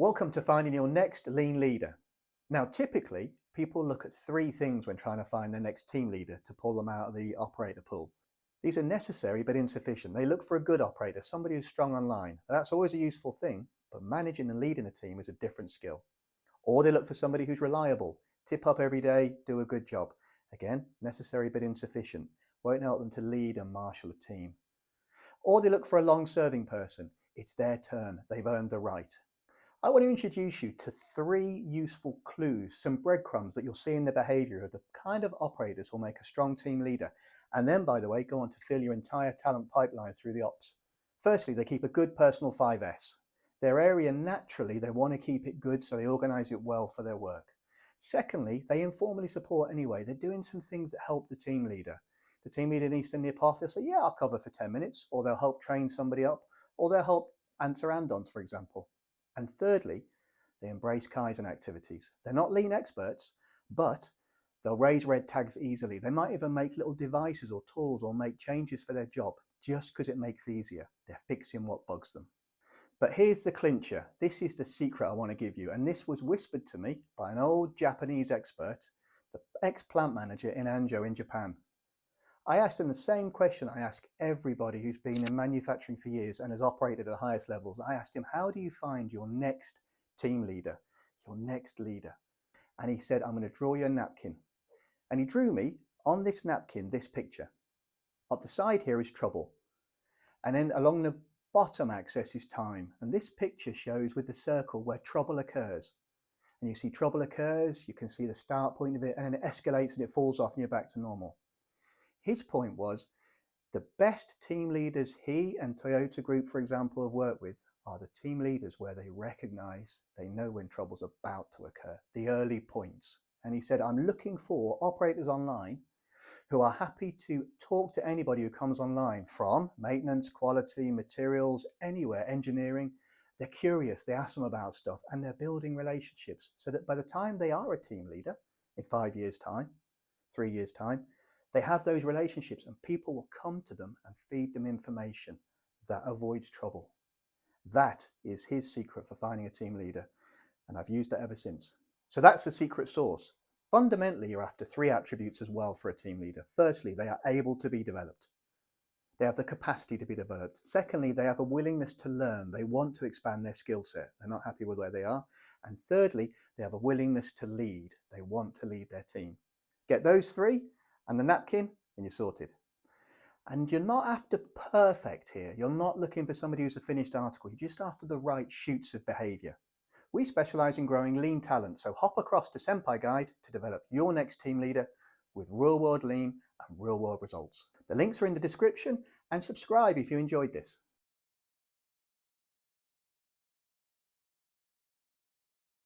Welcome to finding your next lean leader. Now, typically, people look at three things when trying to find their next team leader to pull them out of the operator pool. These are necessary but insufficient. They look for a good operator, somebody who's strong online. That's always a useful thing, but managing and leading a team is a different skill. Or they look for somebody who's reliable, tip up every day, do a good job. Again, necessary but insufficient. Won't help them to lead and marshal a team. Or they look for a long-serving person. It's their turn. They've earned the right. I want to introduce you to three useful clues, some breadcrumbs that you'll see in the behavior of the kind of operators who will make a strong team leader. And then, by the way, go on to fill your entire talent pipeline through the ops. Firstly, they keep a good personal 5S. Their area, naturally, they want to keep it good, so they organize it well for their work. Secondly, they informally support anyway. They're doing some things that help the team leader. The team leader needs to nip off, they'll say, yeah, I'll cover for 10 minutes, or they'll help train somebody up, or they'll help answer andons, for example. And thirdly, they embrace Kaizen activities. They're not lean experts, but they'll raise red tags easily. They might even make little devices or tools or make changes for their job just because it makes it easier. They're fixing what bugs them. But here's the clincher. This is the secret I want to give you. And this was whispered to me by an old Japanese expert, the ex-plant manager in Anjo in Japan. I asked him the same question I ask everybody who's been in manufacturing for years and has operated at the highest levels. I asked him, how do you find your next team leader, your next leader? And he said, I'm going to draw you a napkin. And he drew me on this napkin, this picture. Up the side here is trouble. And then along the bottom axis is time. And this picture shows with the circle where trouble occurs. And you see trouble occurs, you can see the start point of it, and then it escalates and it falls off and you're back to normal. His point was the best team leaders he and Toyota Group, for example, have worked with are the team leaders where they recognize, they know when trouble's about to occur, the early points. And he said, I'm looking for operators online who are happy to talk to anybody who comes online, from maintenance, quality, materials, anywhere, engineering. They're curious, they ask them about stuff, and they're building relationships so that by the time they are a team leader in 5 years' time, 3 years' time, they have those relationships and people will come to them and feed them information that avoids trouble. That is his secret for finding a team leader, and I've used it ever since. So that's the secret sauce. Fundamentally, you're after three attributes as well for a team leader. Firstly, they are able to be developed. They have the capacity to be developed. Secondly, they have a willingness to learn. They want to expand their skill set. They're not happy with where they are. And thirdly, they have a willingness to lead. They want to lead their team. Get those three and the napkin and you're sorted. And you're not after perfect here. You're not looking for somebody who's a finished article. You're just after the right shoots of behavior. We specialize in growing lean talent, so hop across to Senpai Guide to develop your next team leader with real-world lean and real-world results. The links are in the description, and subscribe if you enjoyed this.